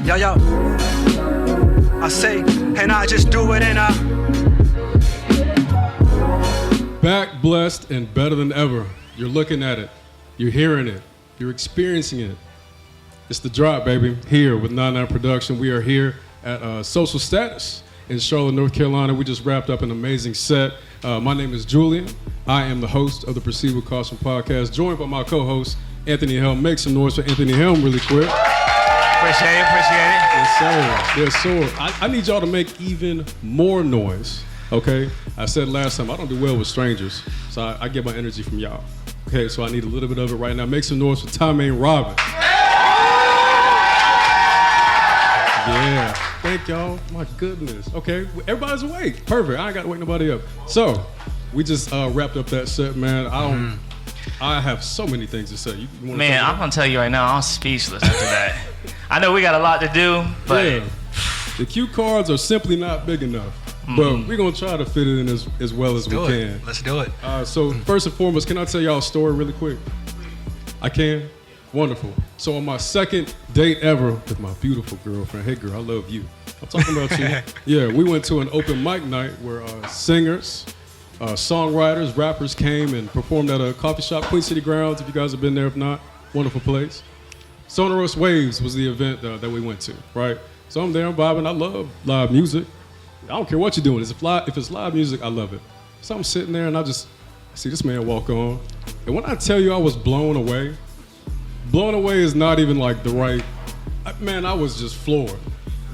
Yo, I say, and I just do it and I. Back, blessed, and better than ever. You're looking at it. You're hearing it. You're experiencing it. It's the drop, baby. Here with 99 Production. We are here at Social Status in Charlotte, North Carolina. We just wrapped up an amazing set. My name is Julian. I am the host of the Proceed with Caution podcast, joined by my co-host, Anthony Helm. Make some noise for Anthony Helm really quick. Appreciate it. Yes, sir. I need y'all to make even more noise, okay? I said last time, I don't do well with strangers, so I get my energy from y'all. Okay, so I need a little bit of it right now. Make some noise for Tymain Robbins. Yeah, thank y'all. My goodness. Okay, everybody's awake. Perfect. I ain't got to wake nobody up. So, we just wrapped up that set, man. I have so many things to say. You Man, I'm gonna tell you right now, I'm speechless after that. I know we got a lot to do, but yeah. The cue cards are simply not big enough. But we're gonna try to fit it in as well as we can. Let's do it. So first and foremost, can I tell y'all a story really quick? I can? Wonderful. So on my second date ever with my beautiful girlfriend, hey girl, I love you. I'm talking about you. Yeah, we went to an open mic night where singers, songwriters, rappers came and performed at a coffee shop, Queen City Grounds, if you guys have been there. If not, wonderful place. Sonorous Waves was the event that we went to, right? So I'm there, I'm vibing. I love live music. I don't care what you're doing. If it's live music, I love it. So I'm sitting there and I see this man walk on. And when I tell you I was blown away is not even like the right, man, I was just floored.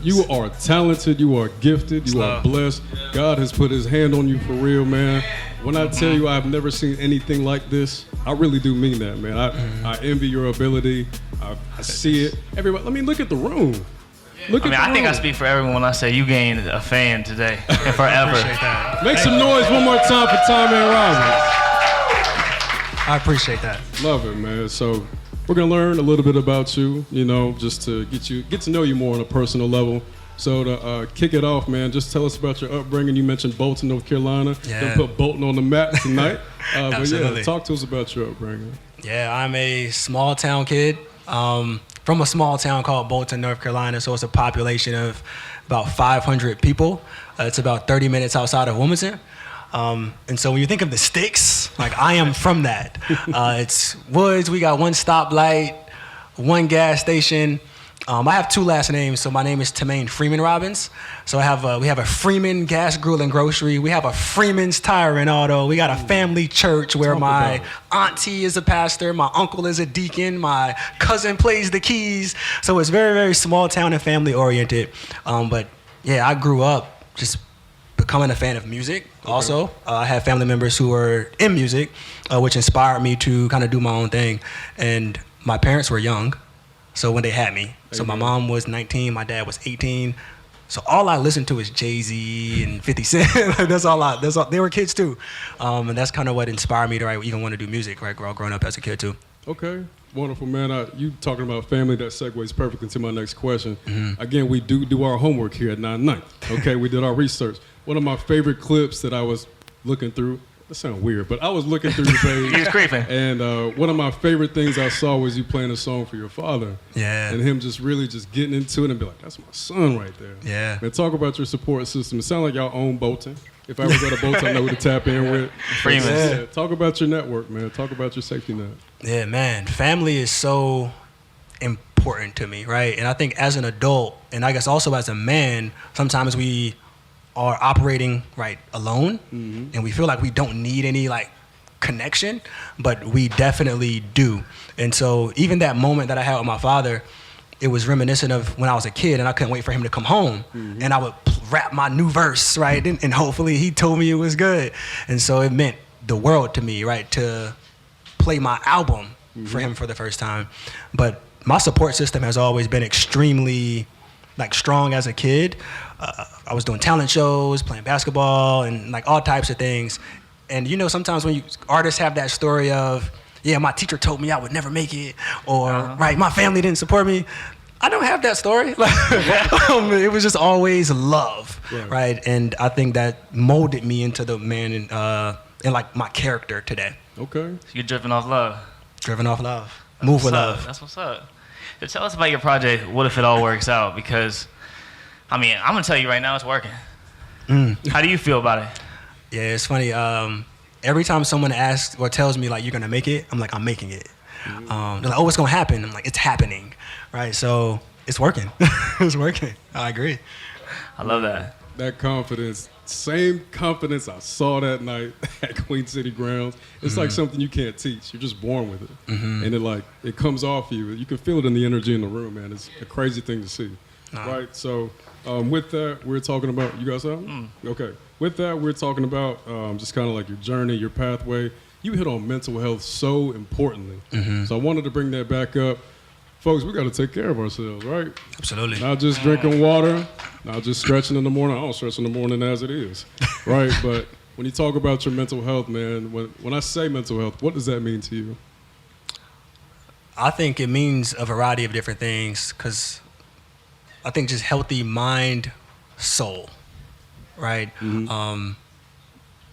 You are talented, you are gifted, you are blessed. God has put his hand on you for real, man. When I tell you I've never seen anything like this, I really do mean that, man. I envy your ability. I see it. Everybody, look at the room. I think I speak for everyone when I say you gained a fan today and forever. I appreciate that. Make some noise one more time for Tymain Robbins. I appreciate that. Love it, man. So we're gonna learn a little bit about you, just to get to know you more on a personal level. So to kick it off, man, just tell us about your upbringing. You mentioned Bolton, North Carolina. Yeah. Gonna put Bolton on the map tonight. But Absolutely. talk to us about your upbringing. Yeah, I'm a small town kid from a small town called Bolton, North Carolina. So it's a population of about 500 people. It's about 30 minutes outside of Wilmington. And so when you think of the sticks, I am from that. It's woods. We got one stoplight, one gas station. I have two last names. So my name is Tymain Robbins. So we have a Freeman Gas Grill and Grocery. We have a Freeman's Tire and Auto. We got a family church where my auntie is a pastor, my uncle is a deacon, my cousin plays the keys. So it's very, very small town and family oriented. But yeah, I grew up just becoming a fan of music. Okay. Also, I had family members who were in music, which inspired me to kind of do my own thing. And my parents were young. So when they had me, so my mom was 19, my dad was 18. So all I listened to is Jay-Z and 50 Cent. That's all. They were kids too. And that's kind of what inspired me to even want to do music, right? Growing up as a kid too. Okay, wonderful, man. You talking about family, that segues perfectly to my next question. Mm-hmm. Again, we do our homework here at 9-9. Okay, we did our research. One of my favorite clips that I was looking through, that sounds weird, but I was looking through your page. He was creeping. And one of my favorite things I saw was you playing a song for your father. Yeah. And him just really just getting into it and be like, that's my son right there. Yeah. Man, talk about your support system. It sounds like y'all own Bolton. If I ever go to Bolton, I know who to tap in with. Freeman. Yeah. Talk about your network, man. Talk about your safety net. Yeah, man. Family is so important to me, right? And I think as an adult, and I guess also as a man, sometimes we are operating alone, and we feel like we don't need any connection, but we definitely do. And so even that moment that I had with my father, it was reminiscent of when I was a kid and I couldn't wait for him to come home, and I would rap my new verse, right? And hopefully he told me it was good. And so it meant the world to me, right? To play my album for him for the first time. But my support system has always been extremely strong as a kid. I was doing talent shows, playing basketball, and all types of things. And sometimes when artists have that story of, yeah, my teacher told me I would never make it, or my family didn't support me. I don't have that story. It was just always love, right? And I think that molded me into the man and my character today. Okay. You're driven off love. Driven off love. Move with love. That's what's up. So tell us about your project, What If It All Works Out? Because, I mean, I'm going to tell you right now, it's working. How do you feel about it? Yeah, it's funny. Every time someone asks or tells me, like, you're going to make it, I'm like, I'm making it. They're like, oh, what's going to happen? I'm like, it's happening, right? So it's working. It's working. I agree. I love that. That confidence, same confidence I saw that night at Queen City Grounds. It's like something you can't teach. You're just born with it. And it comes off you. You can feel it in the energy in the room, man. It's a crazy thing to see. Right? So with that, we're talking about, you guys have? Okay. With that, we're talking about just kind of like your journey, your pathway. You hit on mental health so importantly. So I wanted to bring that back up. Folks, we got to take care of ourselves, right? Absolutely. Not just drinking water, not just stretching in the morning. I don't stretch in the morning as it is, right? But when you talk about your mental health, man, when I say mental health, what does that mean to you? I think it means a variety of different things, because I think just healthy mind, soul, right? And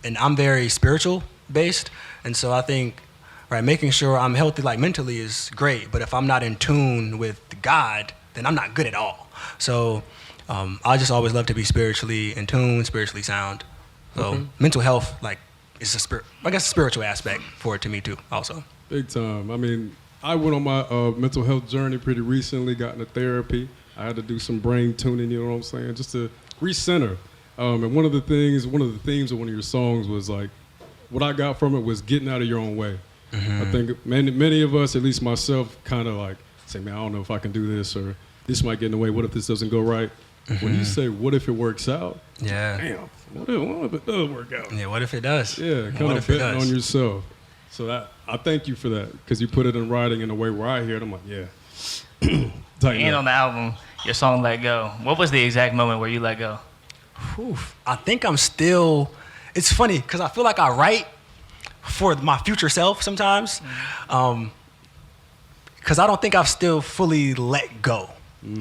I'm very spiritual based, and so I think, right, making sure I'm healthy, like mentally, is great. But if I'm not in tune with God, then I'm not good at all. So I just always love to be spiritually in tune, spiritually sound. So mental health, like, is a spiritual aspect for it to me too, also. Big time. I mean, I went on my mental health journey pretty recently, got into therapy. I had to do some brain tuning, you know what I'm saying, just to recenter. And one of the themes of one of your songs was like, what I got from it was getting out of your own way. I think many of us, at least myself, kind of like say, man, I don't know if I can do this, or this might get in the way. What if this doesn't go right? When you say, what if it works out? Yeah. Damn, what if it does work out? Yeah, what if it does? Yeah, kind of betting on yourself. So I thank you for that, because you put it in writing in a way where I hear it, I'm like, yeah. And on the album, your song Let Go. What was the exact moment where you let go? I think I'm still, it's funny, because I feel like I write for my future self sometimes, because I don't think I've still fully let go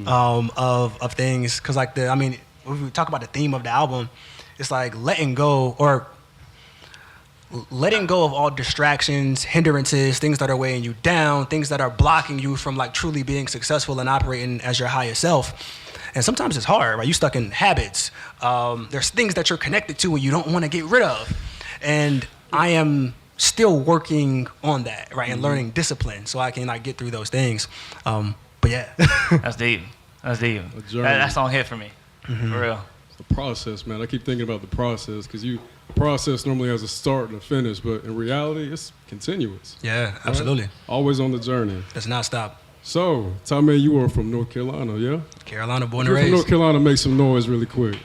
of things. Because like when we talk about the theme of the album, it's like letting go of all distractions, hindrances, things that are weighing you down, things that are blocking you from like truly being successful and operating as your higher self. And sometimes it's hard, right? You're stuck in habits. There's things that you're connected to and you don't want to get rid of. And I am still working on that, right? And learning discipline so I can like get through those things. But yeah. That's deep. That song hit for me, for real. The process, man. I keep thinking about the process, because process normally has a start and a finish, but in reality, it's continuous. Yeah, absolutely. Right? Always on the journey. Does not stop. So, Tymain, you are from North Carolina, yeah? Carolina, born and raised. From North Carolina, make some noise really quick.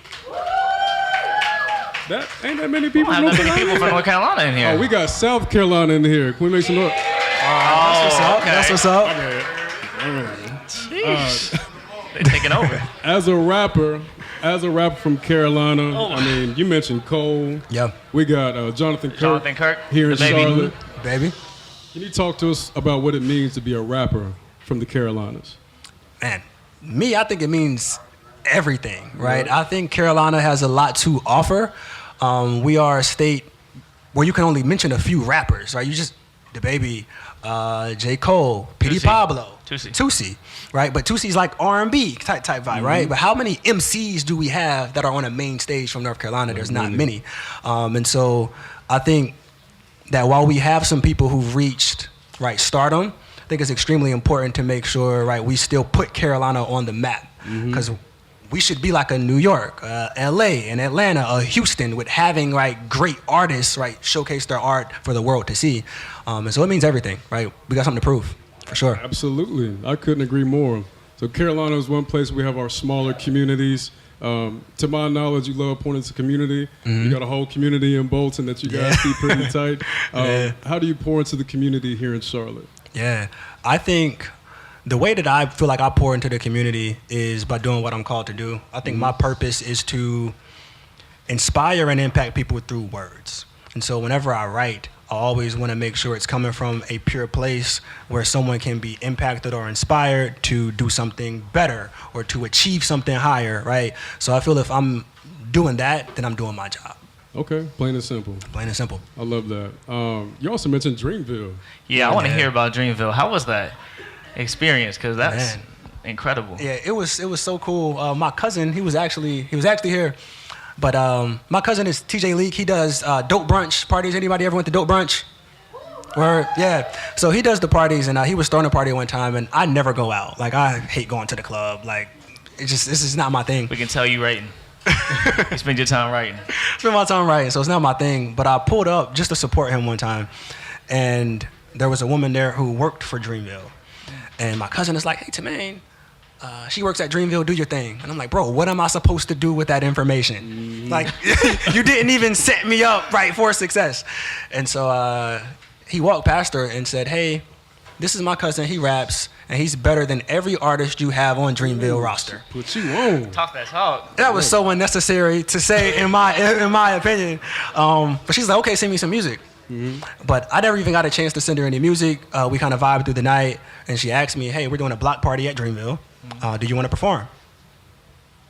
Ain't that many people from North Carolina? People from North Carolina in here. Oh, we got South Carolina in here. Can we make some noise? That's what's up. They're taking over. As a rapper from Carolina, I mean, you mentioned Cole. Yeah. We got Jonathan Kirk here in Charlotte. Baby. Can you talk to us about what it means to be a rapper from the Carolinas? Man, I think it means everything, right? I think Carolina has a lot to offer. We are a state where you can only mention a few rappers, right? The Baby, J. Cole, P.D. Pablo, Tusi, right? But Tusi's like R&B type vibe, right? But how many MCs do we have that are on a main stage from North Carolina? There's not many. And so I think that while we have some people who've reached, right, stardom, I think it's extremely important to make sure, right, we still put Carolina on the map, because we should be like a New York, LA, and Atlanta, Houston, with having, right, great artists, right, showcase their art for the world to see. And so it means everything, right? We got something to prove, for sure. Absolutely. I couldn't agree more. So Carolina is one place we have our smaller communities. To my knowledge, you love pointing to community. You got a whole community in Bolton that you guys keep pretty tight. How do you pour into the community here in Charlotte? Yeah, I think the way that I feel like I pour into the community is by doing what I'm called to do. I think my purpose is to inspire and impact people through words. And so whenever I write, I always want to make sure it's coming from a pure place where someone can be impacted or inspired to do something better or to achieve something higher, right? So I feel if I'm doing that, then I'm doing my job. Okay, plain and simple. Plain and simple. I love that. You also mentioned Dreamville. Yeah, I want to hear about Dreamville. How was that? experience, because that's incredible. Yeah, it was so cool. My cousin, he was actually here, but my cousin is TJ Leak. He does dope brunch parties. Anybody ever went to dope brunch? Word, yeah. So he does the parties, and he was throwing a party one time, and I never go out. Like, I hate going to the club. Like, this is not my thing. We can tell you writing. You spend your time writing. Spend my time writing, so it's not my thing. But I pulled up just to support him one time, and there was a woman there who worked for Dreamville, and my cousin is like, "Hey, Tymain, she works at Dreamville. Do your thing." And I'm like, "Bro, what am I supposed to do with that information? Like, you didn't even set me up right for success." And so he walked past her and said, "Hey, this is my cousin. He raps, and he's better than every artist you have on Dreamville roster." Put you on. Talk that talk. That was so unnecessary to say, in my opinion. But she's like, "Okay, send me some music." But I never even got a chance to send her any music. We kind of vibed through the night, and she asked me, "Hey, we're doing a block party at Dreamville. Do you want to perform?"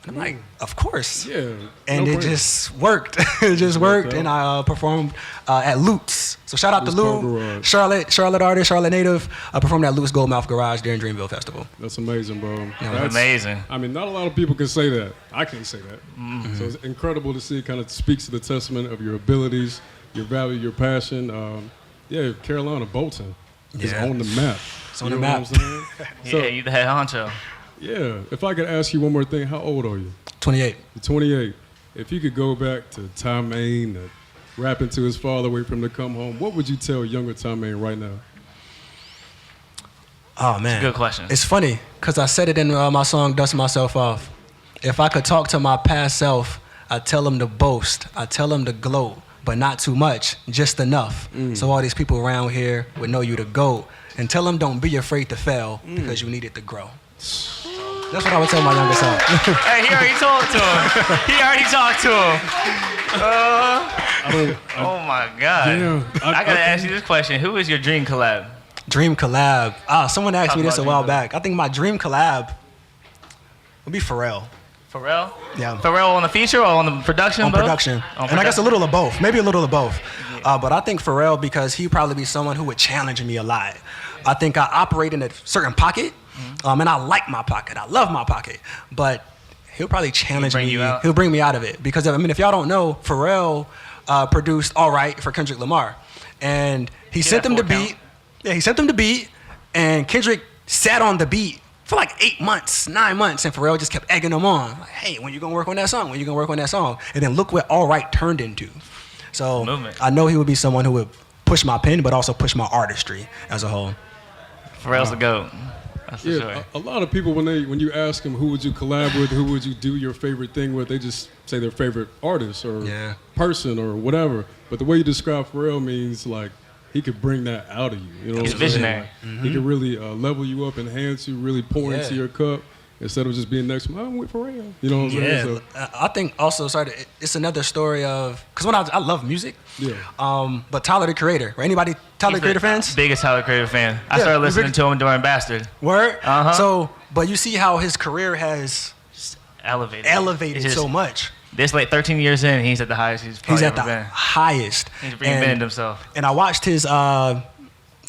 And I'm like, "Of course." Yeah. And it just worked. It just worked, and I performed at Lutz. So shout out to Lou, Charlotte artist, Charlotte native. I performed at Lutz Goldmouth Garage during Dreamville Festival. That's amazing, bro. That's amazing. I mean, not a lot of people can say that. I can't say that. So it's incredible to see. It kind of speaks to the testament of your abilities, your value, your passion. Carolina, Bolton is on the map. It's on the map. You the head honcho. Yeah. If I could ask you one more thing, how old are you? 28. You're 28. If you could go back to Tymain, rapping to his father, wait for him to come home, what would you tell younger Tymain right now? Oh, man. That's a good question. It's funny, because I said it in my song, Dust Myself Off. If I could talk to my past self, I'd tell him to boast. I'd tell him to gloat, but not too much, just enough. So all these people around here would know you the GOAT. And tell them don't be afraid to fail, because you need it to grow. That's what I would tell my younger self. Hey, he already talked to him. He already talked to him. Oh my God. Yeah, I gotta ask you this question. Who is your dream collab? Dream collab. Someone asked me this a while back. I think my dream collab would be Pharrell. Pharrell? Yeah. Pharrell on the feature or on the production? On both? production. And I guess a little of both. Maybe a little of both. But I think Pharrell, because he'd probably be someone who would challenge me a lot. I think I operate in a certain pocket, and I like my pocket. I love my pocket. But he'll probably challenge me. He'll bring me out of it. Because, I mean, if y'all don't know, Pharrell produced All Right for Kendrick Lamar. And he sent them the beat. Yeah, he sent them the beat, and Kendrick sat on the beat for like 8 months, 9 months, and Pharrell just kept egging him on. Like, "Hey, when you gonna work on that song? When you gonna work on that song?" And then look what All Right turned into. So I know he would be someone who would push my pen, but also push my artistry as a whole. Pharrell's the GOAT. That's for sure. A lot of people, when you ask them who would you collab with, who would you do your favorite thing with, they just say their favorite artist or person or whatever. But the way you describe Pharrell means like he could bring that out of you. You know, he's visionary. He could really level you up, enhance you, really pour into your cup. Instead of just being next to me, I'm with Pharrell. You know what I'm saying? So, I think also, it's another story of, because when I love music, but Tyler the Creator. Right? Anybody Tyler the Creator fans? Biggest Tyler the Creator fan. I started listening to him during Bastard. Word? So, but you see how his career has elevated so much. This like 13 years in, he's at the highest he's at the been. highest. He's reinvented himself. And I watched his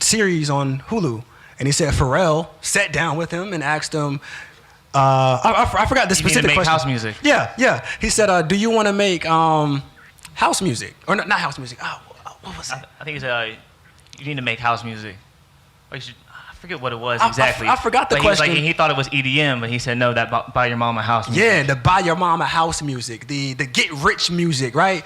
series on Hulu, and he said Pharrell sat down with him and asked him, I forgot the specific question. House music. Yeah. He said, "Do you want to make house music or not house music?" What was it? I think he said, "You need to make house music." Or you should, I forget what it was exactly. I forgot the question. He thought it was EDM, but he said no. That buy your mama house music. Yeah, the buy your mama house music, the get rich music, right?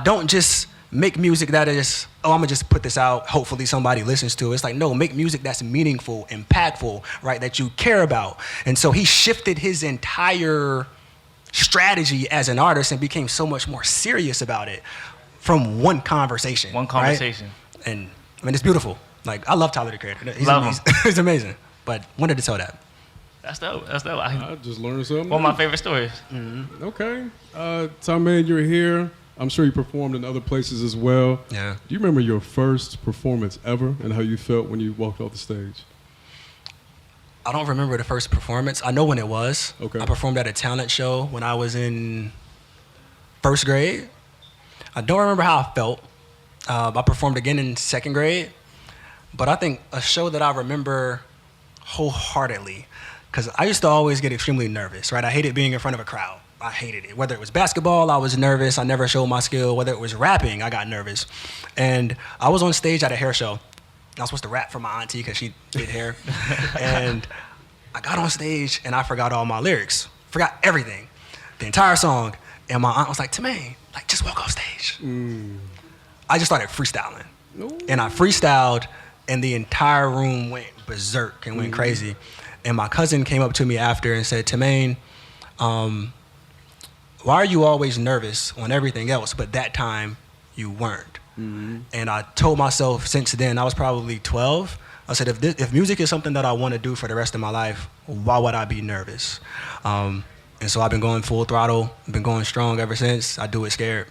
Don't just make music that is, I'm gonna just put this out, hopefully somebody listens to it. It's like, no, make music that's meaningful, impactful, right, that you care about. And so he shifted his entire strategy as an artist and became so much more serious about it from one conversation. Right? And I mean, it's beautiful. Like, I love Tyler the Creator. He's amazing. But wanted to tell that. That's dope. I just learned something. One of my favorite stories. Okay. Tymain, you're here. I'm sure you performed in other places as well. Yeah. Do you remember your first performance ever and how you felt when you walked off the stage? I don't remember the first performance. I know when it was. Okay. I performed at a talent show when I was in first grade. I don't remember how I felt. I performed again in second grade. But I think a show that I remember wholeheartedly, because I used to always get extremely nervous, right? I hated being in front of a crowd. I hated it. Whether it was basketball, I was nervous. I never showed my skill. Whether it was rapping, I got nervous. And I was on stage at a hair show. I was supposed to rap for my auntie because she did hair. And I got on stage and I forgot all my lyrics. Forgot everything, the entire song. And my aunt was like, Tymain, like, just walk off stage. I just started freestyling. And I freestyled and the entire room went berserk and went crazy. And my cousin came up to me after and said, Tymain, why are you always nervous on everything else, but that time you weren't? And I told myself since then, I was probably 12, I said, if music is something that I want to do for the rest of my life, why would I be nervous? And so I've been going full throttle, been going strong ever since. I do it scared,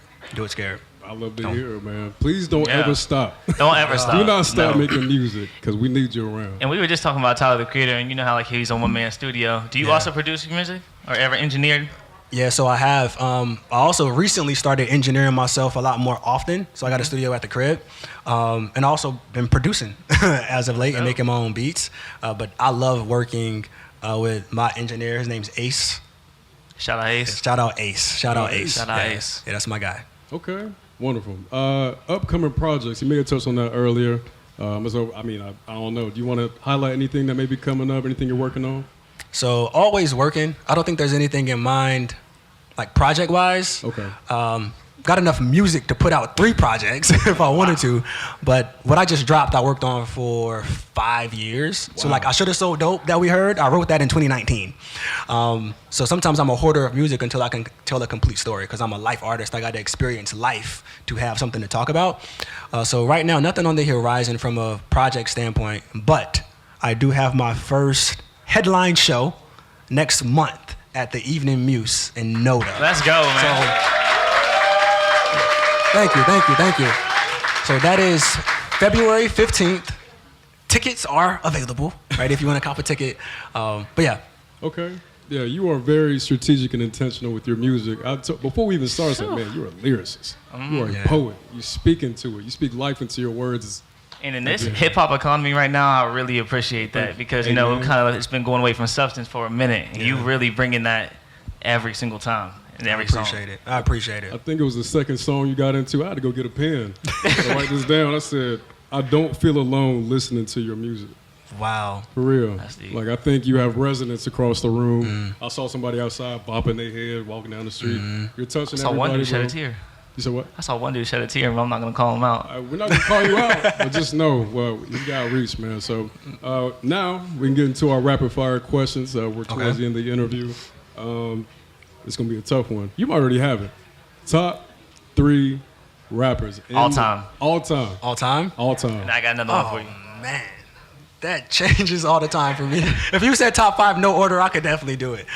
I love to hear it, man. Please don't ever stop. Don't ever stop. Do not stop making music, because we need you around. And we were just talking about Tyler, the Creator, and you know how like he's a one-man studio. Do you also produce your music or ever engineered? Yeah, so I have. I also recently started engineering myself a lot more often. So I got a studio at the crib. And also been producing as of late and making my own beats. But I love working with my engineer. His name's Ace. Shout out Ace. Shout out Ace. Shout out Ace. Shout out Ace. Yeah, that's my guy. Okay, wonderful. Upcoming projects, you may have touched on that earlier. So, I mean, I don't know. Do you want to highlight anything that may be coming up, anything you're working on? So always working. I don't think there's anything in mind, like project-wise. Okay. Got enough music to put out 3 projects if I wanted to, but what I just dropped, I worked on for 5 years. So like, I Should Have Sold Dope that we heard, I wrote that in 2019. So sometimes I'm a hoarder of music until I can tell a complete story, because I'm a life artist. I got to experience life to have something to talk about. So right now, nothing on the horizon from a project standpoint, but I do have my first headline show next month at the Evening Muse in Noda. Let's go, man. So, thank you. So that is February 15th. Tickets are available, right, if you want to cop a ticket. But yeah. Okay. Yeah, you are very strategic and intentional with your music. Before we even started, I said, man, you're a lyricist. You are a poet. You speak into it. You speak life into your words. And in this hip-hop economy right now, I really appreciate that, because, you know, it's been going away from substance for a minute, and you really bringing that every single time in every song. I appreciate it. I think it was the second song you got into. I had to go get a pen to write this down. I said, I don't feel alone listening to your music. Wow. For real. That's deep. Like, I think you have resonance across the room. I saw somebody outside bopping their head, walking down the street. You're touching everybody, I saw one dude shed bro. a tear. You said what? I saw one dude shed a tear, but I'm not going to call him out. We're not going to call you out, but just know, well, you got reach, man. So now we can get into our rapid fire questions. We're towards the end of the interview. It's going to be a tough one. You might already have it. Top 3 rappers. All time. All time. All time? All time. And I got another one for you. Man, that changes all the time for me. If you said top 5, no order, I could definitely do it.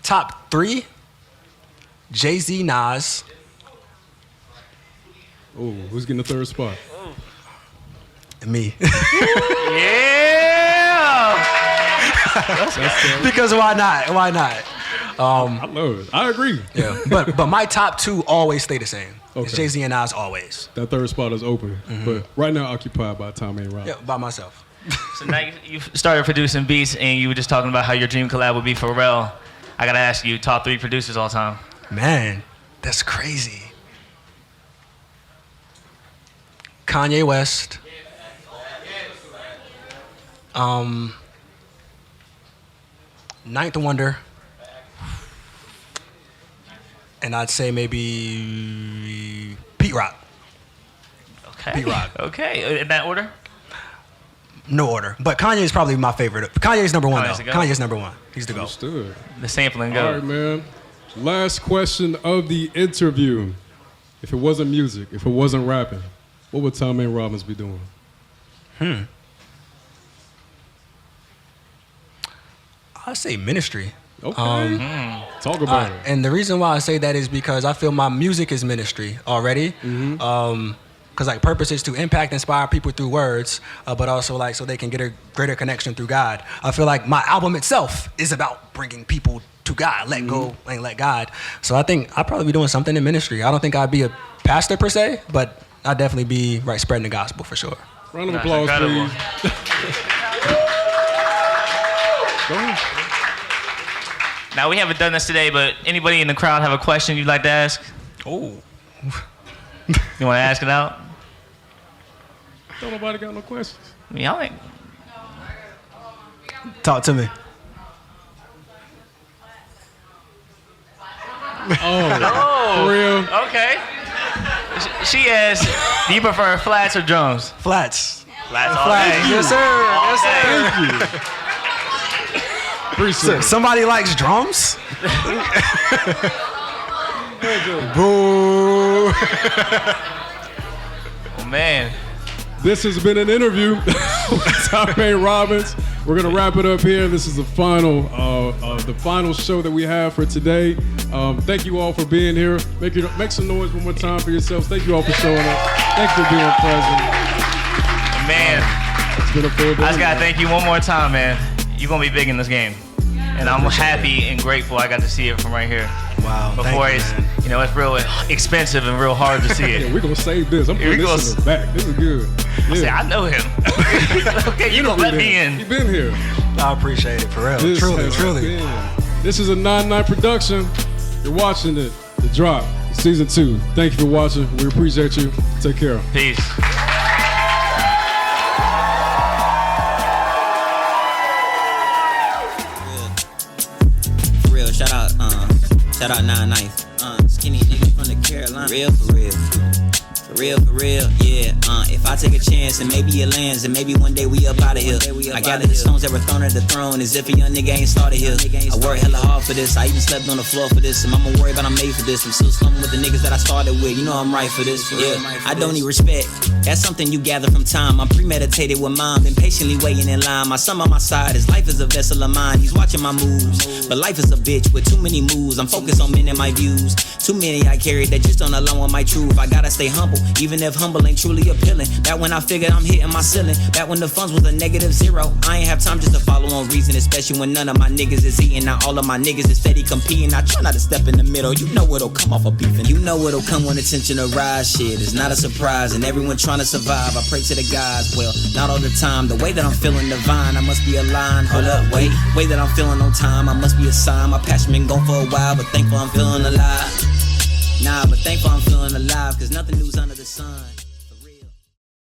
Top 3, Jay-Z, Nas. Oh, who's getting the 3rd spot? Me. Yeah! Because why not? Why not? I love it. I agree. Yeah. But my top 2 always stay the same. It's Okay. Jay-Z and Nas always. That 3rd spot is open, but right now occupied by Tymain Robbins. Yeah, by myself. So now you started producing beats, and you were just talking about how your dream collab would be Pharrell. I got to ask you, top 3 producers all time. Man, that's crazy. Kanye West. Ninth Wonder. And I'd say maybe Pete Rock. Okay. Pete Rock. Okay. In that order? No order. But Kanye's probably my favorite. Kanye's number 1, Kanye's though. the GOAT. Kanye's number 1. He's the GOAT. Understood. The sampling All go. right, man. Last question of the interview. If it wasn't music, if it wasn't rapping, what would Tymain Robbins be doing? I'd say ministry. Okay. Talk about it. And the reason why I say that is because I feel my music is ministry already. Because like purpose is to impact, inspire people through words, but also like so they can get a greater connection through God. I feel like my album itself is about bringing people to God, let go and let God. So I think I'd probably be doing something in ministry. I don't think I'd be a pastor per se, but I'd definitely be spreading the gospel for sure. Round of applause, incredible. please. Go ahead. Now, we haven't done this today, but anybody in the crowd have a question you'd like to ask? Oh. You want to ask it out? Don't nobody got no questions. I mean, y'all ain't. Talk to me. Oh, for real? Okay. She asked, do you prefer flats or drums? Flats. Flats all Flats. day. Yes, sir. Yes, sir. Thank you. Appreciate it. Somebody likes drums? Boo. Oh, man. This has been an interview with Tymain Robbins. We're gonna wrap it up here. This is the final show that we have for today. Thank you all for being here. Make some noise one more time for yourselves. Thank you all for showing up. Thanks for being present. Man, it's been a full day. I just gotta thank you one more time, man. You're gonna be big in this game. And I'm happy and grateful I got to see it from right here. Wow. Before it's, you know, it's real expensive and real hard to see it. Yeah, we're gonna save this. I'm putting this in the back. This is good. Yeah. I said, I know him. Okay, you gonna let me in. You've been here. I appreciate it, for real. Truly. This is a 9-9 production. You're watching it. The Drop, season 2. Thank you for watching. We appreciate you. Take care. Peace. Real. Shout out 9-9. Skinny nigga from the Carolina. Real for real. For real, yeah. If I take a chance and maybe it lands and maybe one day we up out of here. I gather the stones that were thrown at the throne as if a young nigga ain't started here. I work hella hard for this. I even slept on the floor for this. And Mama worried about I'm made for this. I'm still slumming with the niggas that I started with. You know I'm right for this. Yeah, I don't need respect. That's something you gather from time. I'm premeditated with mom, been patiently waiting in line. My son on my side, his life is a vessel of mine. He's watching my moves, but life is a bitch with too many moves. I'm focused on men and my views. Too many I carry that just don't align with my truth. I gotta stay humble, even if humble ain't truly appealing. Back when I figured I'm hitting my ceiling. Back when the funds was a -0. I ain't have time just to follow on reason, especially when none of my niggas is eating. Now all of my niggas is steady competing. I try not to step in the middle. You know it'll come off of beefing. You know it'll come when attention arrives. Shit, it's not a surprise. And everyone trying to survive. I pray to the gods. Well, not all the time. The way that I'm feeling divine, I must be aligned. Hold up, wait. Way that I'm feeling on time, I must be a sign. My passion been gone for a while, but thankful I'm feeling alive. Nah, but thankful I'm feeling alive, cause nothing new's under the sun.